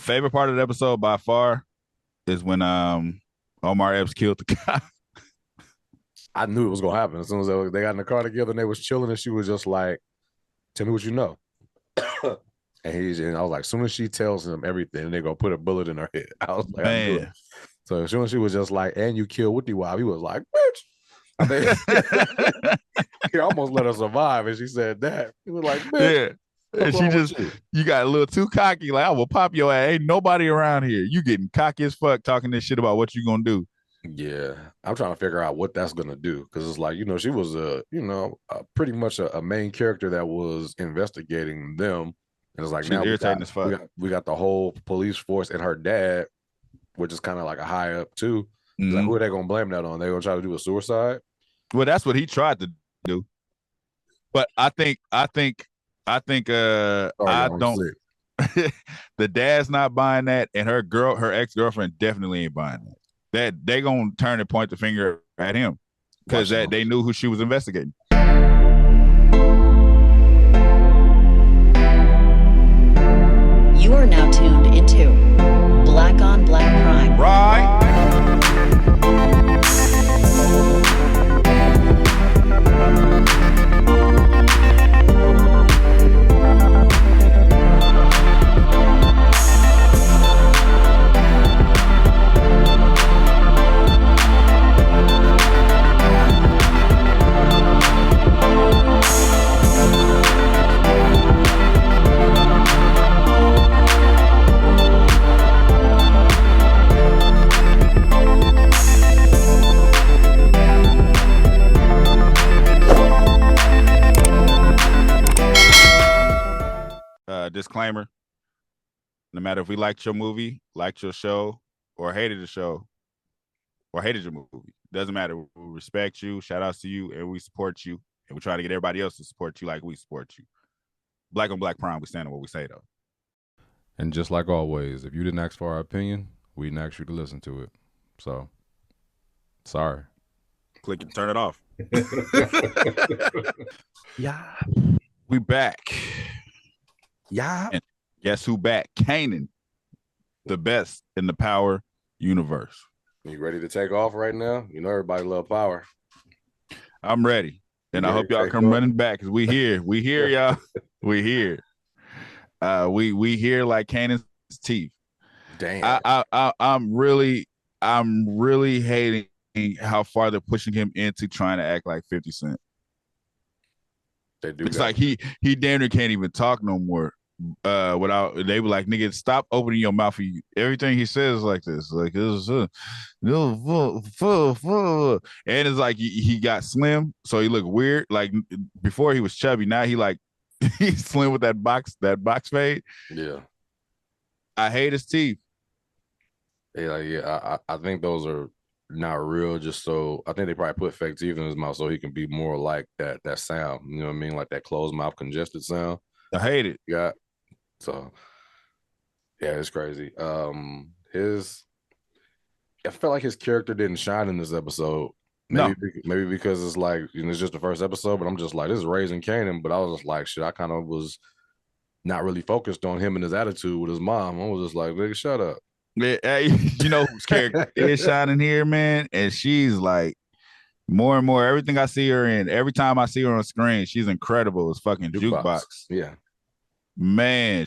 favorite part of the episode by far is when Omar Epps killed the cop. I knew it was gonna happen as soon as they got in the car together and they was chilling, and she was just like, "Tell me what you know." and I was like, as soon as she tells him everything, they're gonna put a bullet in her head. I was like, I knew it. Man. So as soon as she was just like, "And you killed Woody Wild," he was like, "Bitch." I think he almost let her survive, and she said that. He was like, "Bitch." Yeah. And she just, you got a little too cocky. Like, I will pop your ass. Ain't nobody around here. You getting cocky as fuck talking this shit about what you gonna do. Yeah, I'm trying to figure out what that's gonna do, because it's like, she was pretty much a main character that was investigating them, and it's like She's now irritating as fuck. we got the whole police force and her dad, which is kind of like a high up too. Mm-hmm. Like, who are they gonna blame that on? They gonna try to do a suicide? Well, that's what he tried to do, but I don't. The dad's not buying that, and her ex-girlfriend definitely ain't buying that. That they gonna turn and point the finger at him because they knew who she was investigating. You are now tuned into Black on Black Prime. Right. Disclaimer: no matter if we liked your movie, liked your show, or hated the show, or hated your movie, doesn't matter. We respect you, shout outs to you, and we support you, and we try to get everybody else to support you like we support you. Black on Black Prime, we stand on what we say, though. And just like always, if you didn't ask for our opinion, we didn't ask you to listen to it. So, sorry. Click and turn it off. Yeah. We back. Yeah. And guess who back? Kanan, the best in the Power universe. You ready to take off right now? You know everybody love Power. I'm ready. And I hope y'all come running back, because we here. We here, y'all. We here. We here like Kanan's teeth. Damn. I'm really hating how far they're pushing him into trying to act like 50 Cent. They do. It's like he damn near can't even talk no more. Without, they were like, nigga, stop opening your mouth. Everything he says is like this, like this, and it's like he got slim, so he looked weird. Like before he was chubby, now he's slim with that box fade. Yeah, I hate his teeth. I think those are not real. Just so I think they probably put fake teeth in his mouth so he can be more like that sound. You know what I mean? Like that closed mouth congested sound. I hate it. Yeah. So yeah, it's crazy. I felt like his character didn't shine in this episode. Maybe because it's like, it's just the first episode, but I'm just like, this is Raising Kanan. But I was just like, shit, I kind of was not really focused on him and his attitude with his mom. I was just like, nigga, shut up. Yeah, you know whose character is shining here, man, and she's like more and more. Everything I see her in, every time I see her on screen, she's incredible as fucking Jukebox. Yeah, man,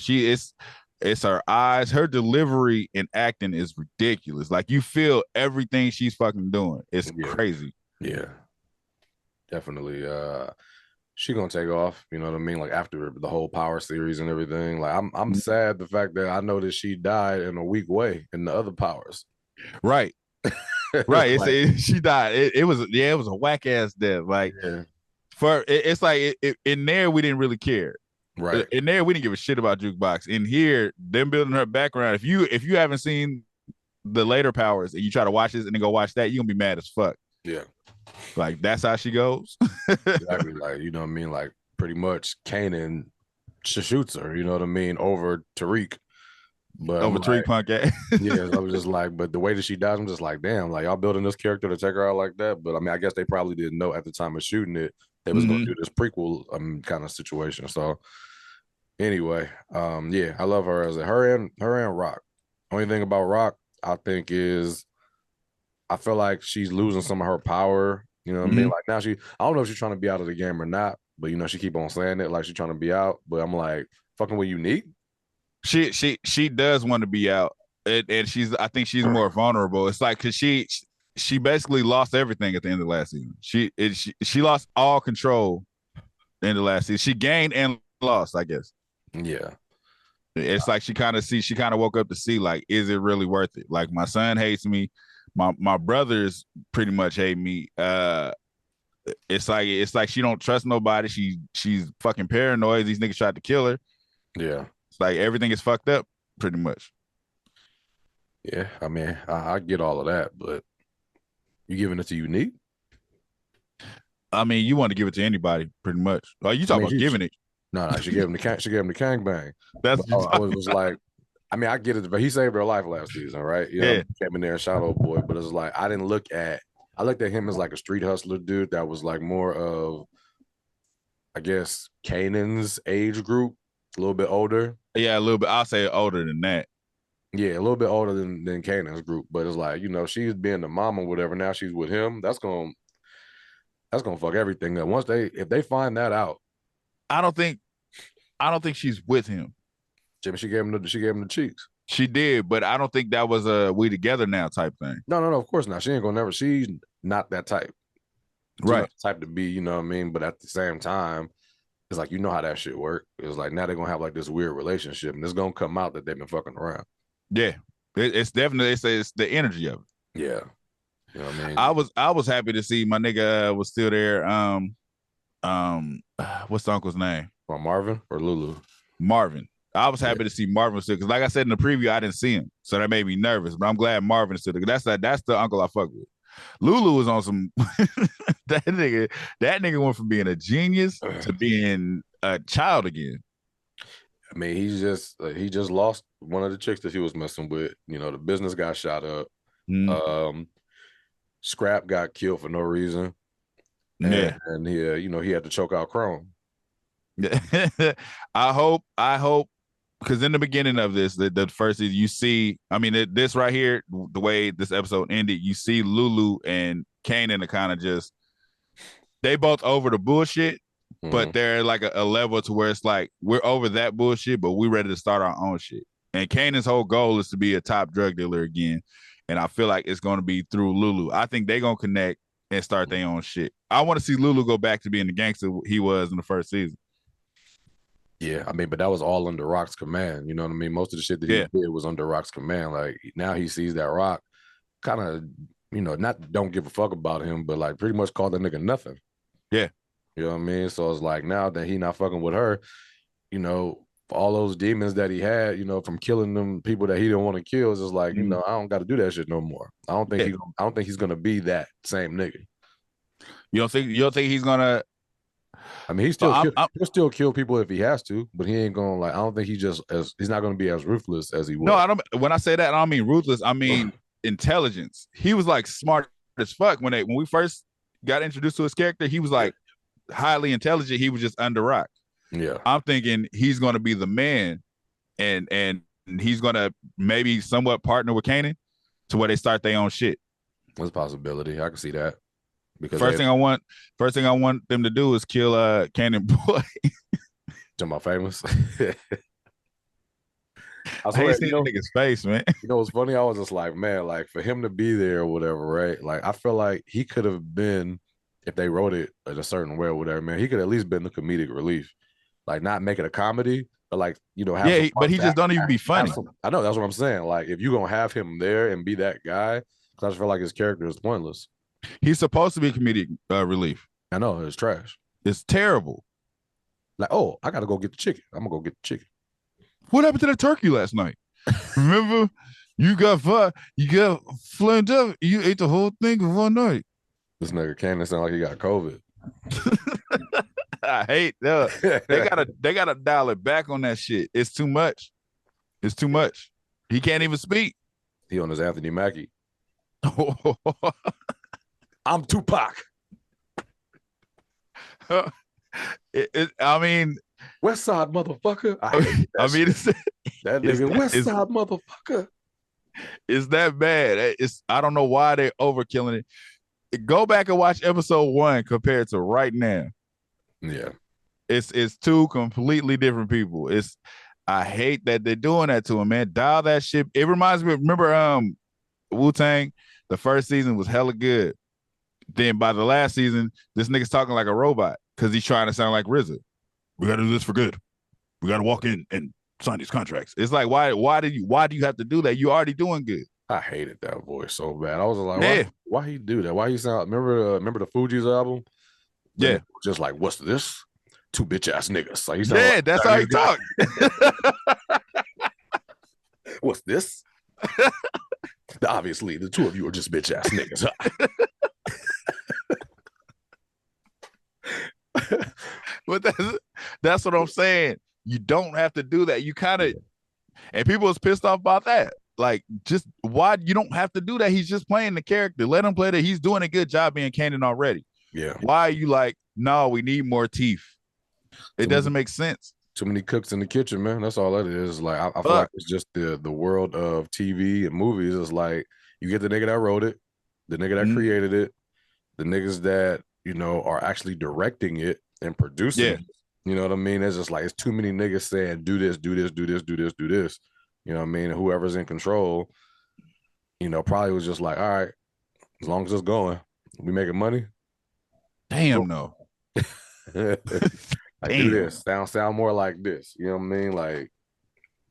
it's her eyes, her delivery and acting is ridiculous. Like you feel everything she's fucking doing. It's crazy. Yeah, definitely. She gonna take off, you know what I mean? Like after the whole Power series and everything. Like I'm sad the fact that I know that she died in a weak way in the other Powers. Right. Right. She died. It was a whack ass death. Like it's like in there we didn't really care. Right. In there we didn't give a shit about Jukebox. In here, them building her background. If you haven't seen the later Powers and you try to watch this and then go watch that, you're gonna be mad as fuck. Yeah. Like that's how she goes. Exactly. Like, you know what I mean? Like pretty much Kanan shoots her, you know what I mean, over Tariq. But over Tariq punk ass. Yeah, I was just like, but the way that she dies, I'm just like, damn, like y'all building this character to take her out like that. But I mean, I guess they probably didn't know at the time of shooting it they was gonna do this prequel kind of situation. So anyway, yeah, I love her as her and Rock. Only thing about Rock, I think, is I feel like she's losing some of her power. You know what I mean? Like now I don't know if she's trying to be out of the game or not, but she keep on saying it like she's trying to be out. But I'm like, fucking with Unique. She does want to be out, and I think she's more vulnerable. It's like because she basically lost everything at the end of last season. She lost all control in the last season. She gained and lost, I guess. Yeah. It's like she kind of woke up to see, like, is it really worth it? Like, my son hates me, my brothers pretty much hate me. It's like she don't trust nobody. She's fucking paranoid. These niggas tried to kill her. Yeah. It's like everything is fucked up, pretty much. Yeah, I mean, I get all of that, but you giving it to Unique? I mean, you want to give it to anybody, pretty much. Oh, you talking about giving it? No, she gave him the Kang bang. That's I was just like, I mean, I get it, but he saved her life last season, right? You know, Yeah. Came in there and shot old boy, but it's like I looked at him as like a street hustler dude that was like more of, I guess, Kanan's age group, a little bit older. Yeah, a little bit. I'll say older than that. Yeah, a little bit older than Kanan's group, but it's like, she's being the mom or whatever. Now she's with him. That's gonna fuck everything up. If they find that out, I don't think she's with him. Jimmy, she gave him the cheeks. She did, but I don't think that was a we together now type thing. No, of course not. She ain't gonna never. She's not that type. She's right. Not the type to be, you know what I mean? But at the same time, it's like, how that shit work. It's like now they're gonna have like this weird relationship, and it's gonna come out that they've been fucking around. Yeah, it's definitely, it's the energy of it. Yeah, you know what I mean. I was happy to see my nigga was still there. What's the uncle's name? Marvin or Lulu? Marvin. I was happy to see Marvin still, because like I said in the preview, I didn't see him, so that made me nervous. But I'm glad Marvin is still there. That's the uncle I fuck with. Lulu was on some that nigga went from being a genius to being a child again. I mean, he just lost one of the chicks that he was messing with. The business got shot up. Scrap got killed for no reason. And he had to choke out Chrome. I hope, because in the beginning of this, the first is you see, I mean, this right here, the way this episode ended, you see Lulu and Kanan are kind of just, they both over the bullshit, but they're like a level to where it's like, we're over that bullshit, but we're ready to start our own shit. And Kanan's whole goal is to be a top drug dealer again. And I feel like it's going to be through Lulu. I think they're going to connect and start their own shit. I want to see Lulu go back to being the gangster he was in the first season. Yeah, I mean, but that was all under Rock's command. You know what I mean? Most of the shit that he did was under Rock's command. Like, now he sees that Rock kind of, not don't give a fuck about him, but like pretty much call that nigga nothing. Yeah. You know what I mean? So it's like now that he not fucking with her, for all those demons that he had, from killing them people that he didn't want to kill, it's just like, I don't got to do that shit no more. I don't think he's gonna be that same nigga. You don't think he's gonna? I mean, he'll still kill people if he has to, but he ain't gonna I don't think he's not gonna be as ruthless as he was. No, I don't. When I say that, I don't mean ruthless. I mean intelligence. He was like smart as fuck when we first got introduced to his character. He was like highly intelligent. He was just under Rock. Yeah, I'm thinking he's gonna be the man, and he's gonna maybe somewhat partner with Kanan to where they start their own shit. There's a possibility. I can see that. Because first thing I want them to do is kill Kanan boy. Talking about famous. I hate seeing that nigga's face, man. What's funny? I was just like, man, like for him to be there or whatever, right? Like I feel like he could have been, if they wrote it in a certain way or whatever, man, he could at least been the comedic relief. Like not make it a comedy, but like, have but he just don't even be funny. I know, that's what I'm saying. Like if you're gonna have him there and be that guy, because I just feel like his character is pointless. He's supposed to be comedic relief. I know, it's trash. It's terrible. Like, oh, I gotta go get the chicken. I'm gonna go get the chicken. What happened to that turkey last night? Remember, you got flamed up. You ate the whole thing in one night. This nigga Kanan sound like he got COVID. I hate that. They gotta dial it back on that shit. It's too much. It's too much. He can't even speak. He on his Anthony Mackie. I'm Tupac. I mean, West Side motherfucker. I mean, that nigga West Side motherfucker. It's that bad. I don't know why they're overkilling it. Go back and watch episode 1 compared to right now. Yeah. It's two completely different people. I hate that they're doing that to him, man. Dial that shit. It reminds me, remember Wu-Tang? The first season was hella good. Then by the last season, this nigga's talking like a robot because he's trying to sound like RZA. We gotta do this for good. We gotta walk in and sign these contracts. It's like, why do you have to do that? You already doing good. I hated that voice so bad. I was like, why he do that? Why he sound? Remember the Fugees album? Yeah, just like, what's this? Two bitch ass niggas. Like, yeah, that's how he talk. What's this? Obviously, the two of you are just bitch ass niggas. But that's what I'm saying. You don't have to do that. You kind of, and people was pissed off about that. Like, just why you don't have to do that? He's just playing the character. Let him play that. He's doing a good job being Kanan already. Yeah. Why are you like, no, we need more teeth? It doesn't make sense. Too many cooks in the kitchen, man. That's all that is. Like, I feel like it's just the world of TV and movies. It's like you get the nigga that wrote it, the nigga that created it, the niggas that, you know, are actually directing it and producing it. You know what I mean? It's just like it's too many niggas saying do this, do this, do this, do this, do this. You know what I mean? And whoever's in control, you know, probably was just like, all right, as long as it's going, we making money. Damn, no. Like, do this. Sound more like this. You know what I mean? Like,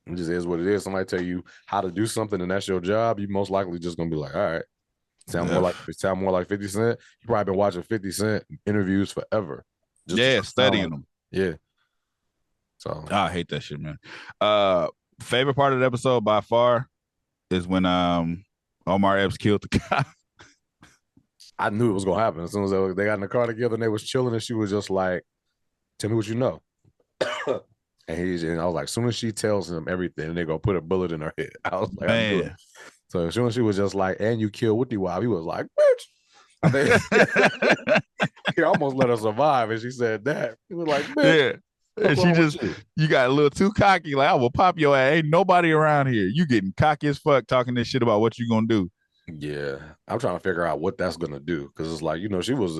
it just is what it is. Somebody tell you how to do something and that's your job, you most likely just gonna be like, all right. Sound more like 50 Cent. You probably been watching 50 Cent interviews forever. Studying them. Yeah. So I hate that shit, man. Favorite part of the episode by far is when Omar Epps killed the cop. I knew it was gonna happen. As soon as they got in the car together and they was chilling, and she was just like, tell me what you know. and I was like, as soon as she tells him everything, they're gonna put a bullet in her head. I was like, man. So as soon as she was just like, and you killed Woody Wild, he was like, bitch. I mean, he almost let her survive, and she said that. He was like, bitch. Yeah. And you got a little too cocky, like, I will pop your ass. Ain't nobody around here. You getting cocky as fuck talking this shit about what you gonna do. Yeah, I'm trying to figure out what that's gonna do, because it's like, you know, she was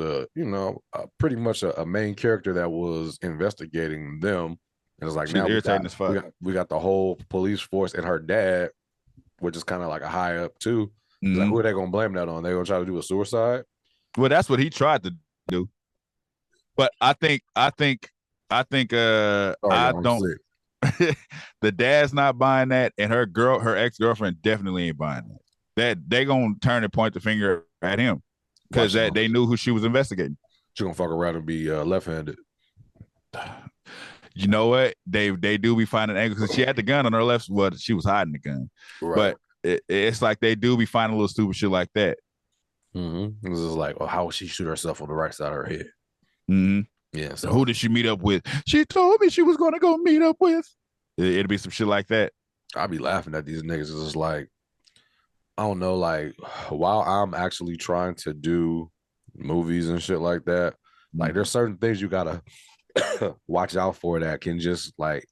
pretty much a main character that was investigating them, and it's like she's now irritating as fuck. We got the whole police force and her dad, which is kind of like a high up too. Like, who are they gonna blame that on? They gonna try to do a suicide? Well, that's what he tried to do, but I think I don't. The dad's not buying that, and her ex-girlfriend definitely ain't buying that. That they gonna turn and point the finger at him because they knew who she was investigating. She gonna fuck around and be left-handed. You know what? They do be finding angles because she had the gun on her left. Well, she was hiding the gun, right. But it's like they do be finding a little stupid shit like that. Mm-hmm. This is like, well, how would she shoot herself on the right side of her head? Mm-hmm. Yeah. So who did she meet up with? She told me she was gonna go meet up with. It'll be some shit like that. I'll be laughing at these niggas. It's just like, I don't know, like, while I'm actually trying to do movies and shit like that, like, there's certain things you gotta watch out for that can just, like,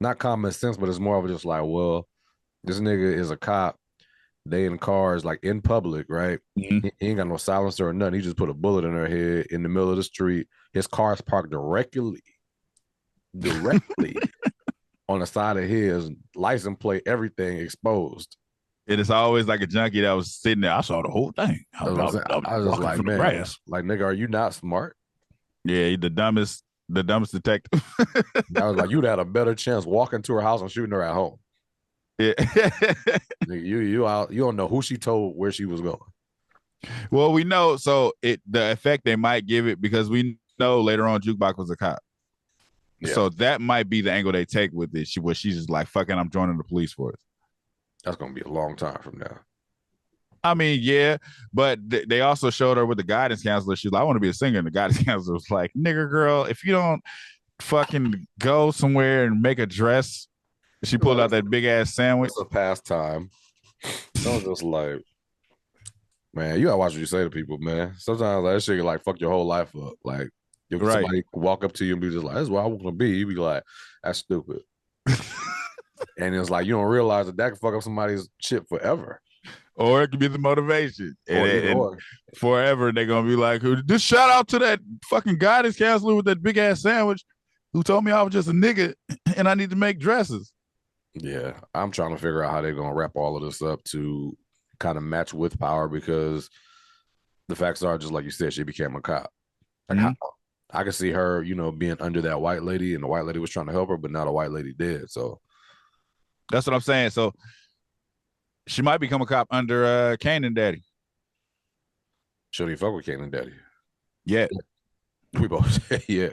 not common sense, but it's more of just like, well, this nigga is a cop. They in cars, like, in public, right? He ain't got no silencer or nothing. He just put a bullet in her head in the middle of the street. His car's parked directly on the side of his license plate, everything exposed. It is always like a junkie that was sitting there. I saw the whole thing. I was just like, man, like, nigga, are you not smart? Yeah, the dumbest detective. I was like, you'd had a better chance walking to her house and shooting her at home. Yeah. you don't know who she told where she was going. Well, we know, so the effect they might give it, because we know later on Jukebox was a cop. Yeah. So that might be the angle they take with it. She's just like, fucking, I'm joining the police force. That's gonna be a long time from now. I mean, yeah, but they also showed her with the guidance counselor. She's like, I want to be a singer. And the guidance counselor was like, nigga, girl, if you don't fucking go somewhere and make a dress. She pulled out that big ass sandwich. It's a pastime. I was just like, man, you gotta watch what you say to people, man. Sometimes that shit can, like, fuck your whole life up. Like, somebody walk up to you and be just like, that's what I want to be. You be like, that's stupid. And it was like, you don't realize that can fuck up somebody's shit forever. Or it could be the motivation. Or forever they're gonna be like, just shout out to that fucking guidance counselor with that big ass sandwich who told me I was just a nigga and I need to make dresses. Yeah, I'm trying to figure out how they're gonna wrap all of this up to kind of match with Power, because the facts are, just like you said, she became a cop. Like, I can see her, being under that white lady, and the white lady was trying to help her, but now the white lady did. So that's what I'm saying. So she might become a cop under Kanan Daddy. Should he fuck with Kanan Daddy? Yeah. We both say yeah.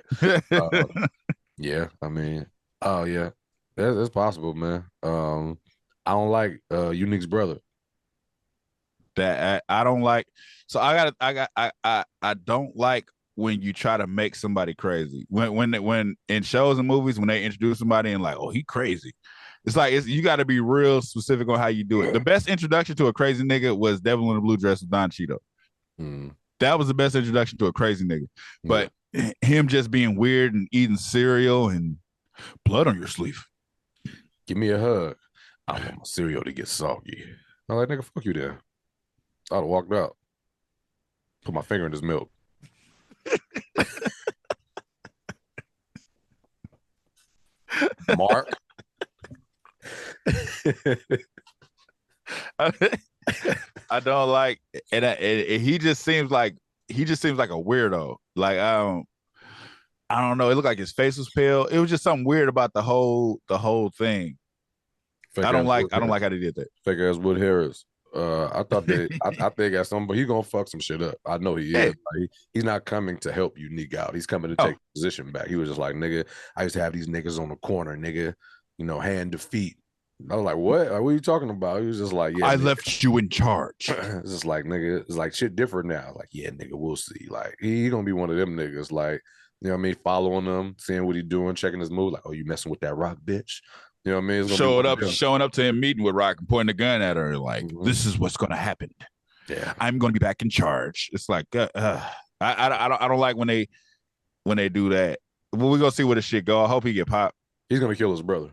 Yeah, I mean, oh yeah, that's possible, man. I don't like Unique's brother. That I don't like. So I don't like when you try to make somebody crazy. When in shows and movies, when they introduce somebody and like, oh, he crazy. It's like you got to be real specific on how you do it. The best introduction to a crazy nigga was Devil in the Blue Dress with Don Cheeto. That was the best introduction to a crazy nigga. But him just being weird and eating cereal and blood on your sleeve. Give me a hug. I want my cereal to get soggy. I'm like, nigga, fuck you there. I'd have walked out. Put my finger in his milk. Mark. I don't like, and he just seems like a weirdo. Like I don't know. It looked like his face was pale. It was just something weird about the whole thing. I don't like how they did that. Fake ass Wood Harris. I thought I think at some, but he's gonna fuck some shit up. I know he is. Hey. Like, he's not coming to help Unique out. He's coming to take position back. He was just like, nigga, I used to have these niggas on the corner, nigga, hand to feet. I was like, what? Like, what are you talking about? He was just like, yeah, I nigga. left you in charge. It's just like, nigga, it's like shit different now. Like, yeah, nigga, we'll see. Like, he gonna be one of them niggas, like, you know what I mean, following him, seeing what he doing, checking his mood, like, oh, you messing with that Rock bitch. You know what I mean? Showing up to him meeting with Rock and pointing a gun at her, like, this is what's gonna happen. Yeah, I'm gonna be back in charge. It's like, I don't like when they do that. Well, we're gonna see where this shit go. I hope he get popped. He's gonna kill his brother.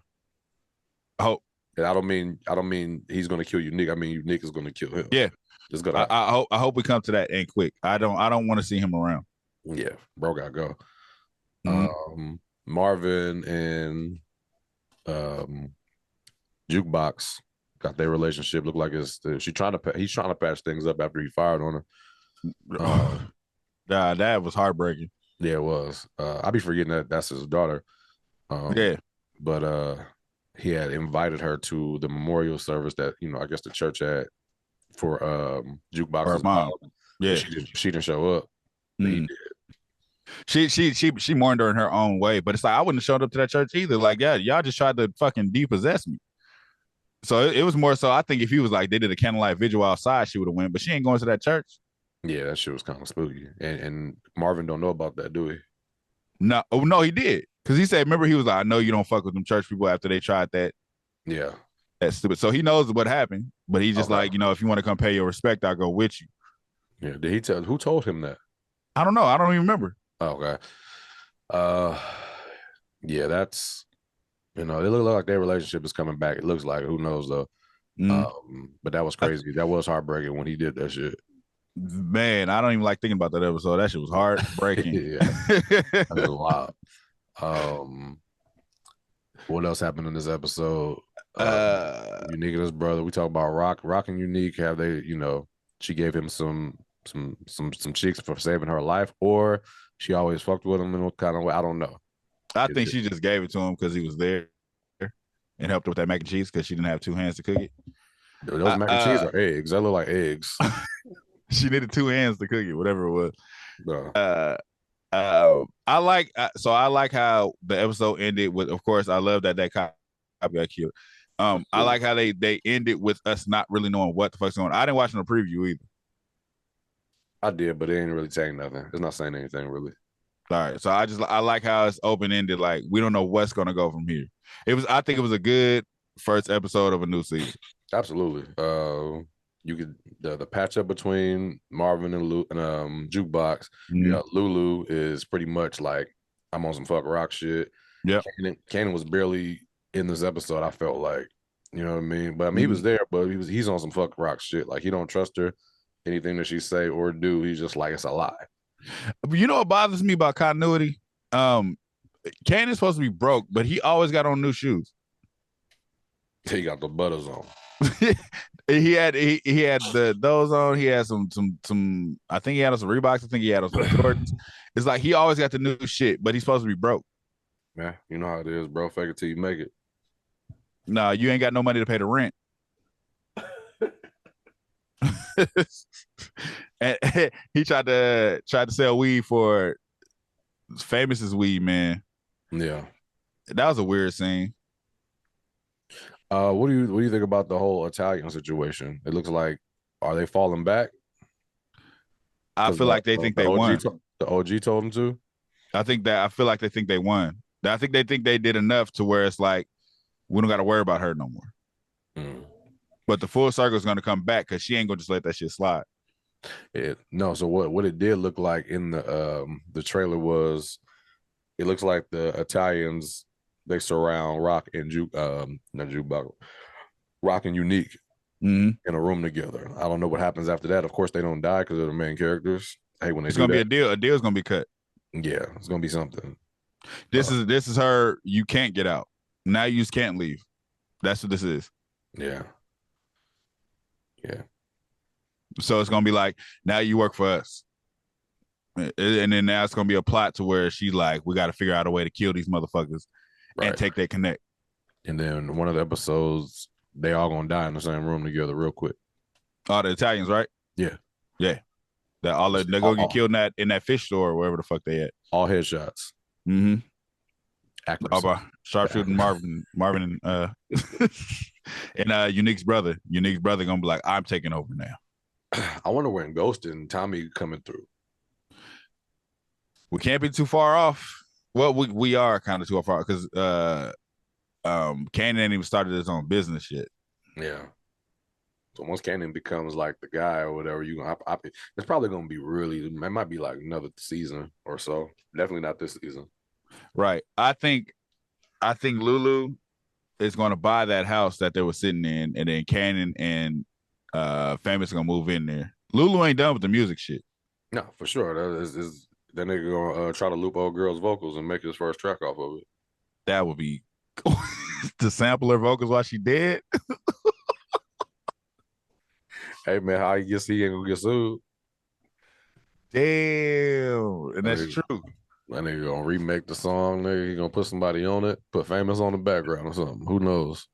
I hope. And I don't mean he's gonna kill Unique. I mean Unique is gonna kill him. Yeah, it's gonna. I hope we come to that end quick. I don't want to see him around. Yeah, bro, gotta go. Marvin and Jukebox got their relationship. Look like he's trying to patch things up after he fired on her. That was heartbreaking. Yeah, it was. I be forgetting that's his daughter. Yeah, but he had invited her to the memorial service that I guess the church had for Jukebox's mom. Yeah, she didn't show up. He did. She mourned her in her own way, but it's like I wouldn't have showed up to that church either. Like, yeah, y'all just tried to fucking depossess me. So it was more so. I think if he was like they did a candlelight vigil outside, she would have went. But she ain't going to that church. Yeah, that shit was kind of spooky. And Marvin don't know about that, do he? No, he did. Because he said, remember, he was like, I know you don't fuck with them church people after they tried that. Yeah. That's stupid. So he knows what happened, but he's just like, if you want to come pay your respect, I'll go with you. Yeah. Did he tell who told him that? I don't know. I don't even remember. Okay. Yeah, that's it looks like their relationship is coming back. It looks like, who knows though. But that was crazy. That was heartbreaking when he did that shit. Man, I don't even like thinking about that episode. That shit was heartbreaking. Yeah. That was wild. What else happened in this episode? Unique and his brother. We talk about Rock and Unique. Have they, she gave him some cheeks for saving her life, or she always fucked with him in what kind of way? I don't know. I think she just gave it to him because he was there and helped her with that mac and cheese because she didn't have 2 hands to cook it. Those mac and cheese are eggs. They look like eggs. She needed 2 hands to cook it, whatever it was. No. I like how the episode ended with, of course, I love that cop got killed. I like how they ended with us not really knowing what the fuck's going on. I didn't watch the preview either. I did, but it ain't really saying nothing. It's not saying anything really. All right, so I like how it's open ended. Like, we don't know what's gonna go from here. I think it was a good first episode of a new season. Absolutely. You could the patch up between Marvin and Jukebox. Lulu is pretty much like, I'm on some fuck rock shit. Yeah. Kanan was barely in this episode. I felt like, you know what I mean. But I mean, he was there, but he's on some fuck rock shit. Like he don't trust her. Anything that she say or do, he's just like it's a lie. You know what bothers me about continuity? Kanan's supposed to be broke, but he always got on new shoes. He got the butters on. he had those on. He had some. I think he had some Reeboks. I think he had some Jordans. It's like he always got the new shit, but he's supposed to be broke. Man, you know how it is, bro. Fake it till you make it. No, you ain't got no money to pay the rent. And he tried to sell weed for Famous's weed, man. Yeah, that was a weird scene. What do you think about the whole Italian situation? It looks like, are they falling back? I feel like they think they won. The OG told them to. I feel like they think they won. I think they did enough to where it's like we don't got to worry about her no more. But the full circle is going to come back because she ain't going to just let that shit slide. No. So what it did look like in the trailer was, it looks like the Italians, they surround Rock and Rock and Unique in a room together. I don't know what happens after that. Of course, they don't die because they're the main characters. Hey, when it's gonna be a deal. A deal's gonna be cut. Yeah, it's gonna be something. This is her. You can't get out. Now you just can't leave. That's what this is. Yeah. So it's gonna be like, now you work for us. And then now it's gonna be a plot to where she's like, we got to figure out a way to kill these motherfuckers and take their connect. And then one of the episodes, they all gonna die in the same room together real quick. Oh, the Italians, right? Yeah. That they're gonna get killed in that fish store or wherever the fuck they at. All headshots. Accuracy. Sharpshooting Marvin and Unique's brother. Unique's brother gonna be like, I'm taking over now. I wonder when Ghost and Tommy coming through. We can't be too far off. Well, we are kind of too far because Kanan ain't even started his own business yet. Yeah. So once Kanan becomes like the guy or whatever, it's probably gonna be it might be like another season or so. Definitely not this season. Right. I think Lulu is gonna buy that house that they were sitting in, and then Kanan and Famous gonna move in there. Lulu ain't done with the music shit. No, for sure. That nigga gonna try to loop old girl's vocals and make his first track off of it. That would be to sample her vocals while she dead. Hey man, how he ain't gonna get sued? Damn, and that's true. That nigga gonna remake the song. Nigga, he gonna put somebody on it, put Famous on the background or something. Who knows?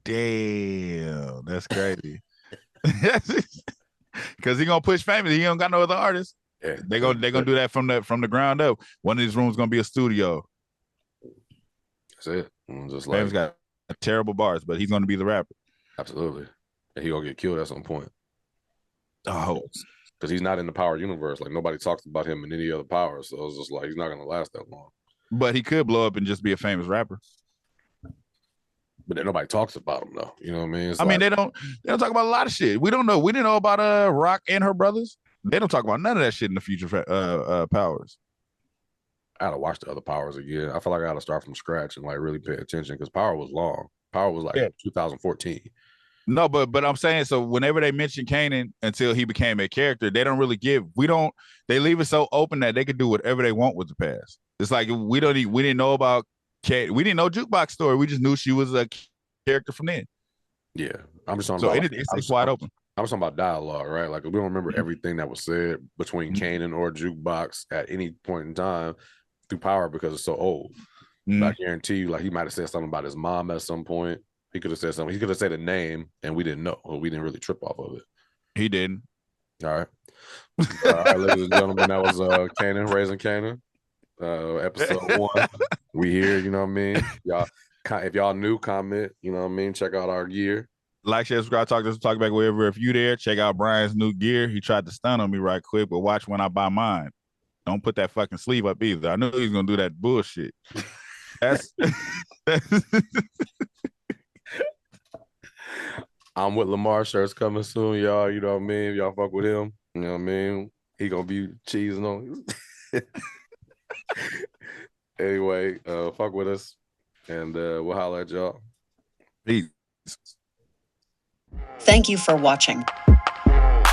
Damn, that's crazy. Because he gonna push Famous. He don't got no other artists. Yeah, they gonna do that from the ground up. One of these rooms gonna be a studio. That's it. Just Famous got terrible bars, but he's gonna be the rapper. Absolutely, and he gonna get killed at some point. Oh, because he's not in the Power universe. Like nobody talks about him in any other Power, so it's just like he's not gonna last that long. But he could blow up and just be a famous rapper. But then nobody talks about him though. You know what I mean? I mean, they don't talk about a lot of shit. We don't know. We didn't know about Rock and her brothers. They don't talk about none of that shit in the future Powers. I gotta watch the other Powers again. I feel like I gotta start from scratch and like really pay attention because Power was long. Power was like 2014. No, but I'm saying, so whenever they mention Kanan until he became a character, they don't really they leave it so open that they could do whatever they want with the past. It's like we didn't know about Kate. We didn't know Jukebox Story. We just knew she was a character from then. Yeah. I'm just talking about it's wide open. I was talking about dialogue, right? Like we don't remember everything that was said between Kanan or Jukebox at any point in time through Power because it's so old. But I guarantee you, like he might have said something about his mom at some point. He could have said something. He could have said a name, and we didn't know. Or we didn't really trip off of it. He didn't. All right. All right, ladies and gentlemen, that was Kanan, Raising Kanan, episode 1. We here, you know what I mean? Y'all, if y'all new, comment, you know what I mean? Check out our gear. Like, share, subscribe, talk back wherever. If you there, check out Brian's new gear. He tried to stun on me right quick, but watch when I buy mine. Don't put that fucking sleeve up either. I knew he was going to do that bullshit. That's... I'm with Lamar. Shirts coming soon, y'all. You know what I mean? Y'all fuck with him. You know what I mean? He gonna be cheesing on you. Anyway, fuck with us, and we'll holler at y'all. Peace. Thank you for watching.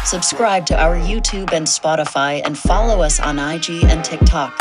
Subscribe to our YouTube and Spotify and follow us on IG and TikTok.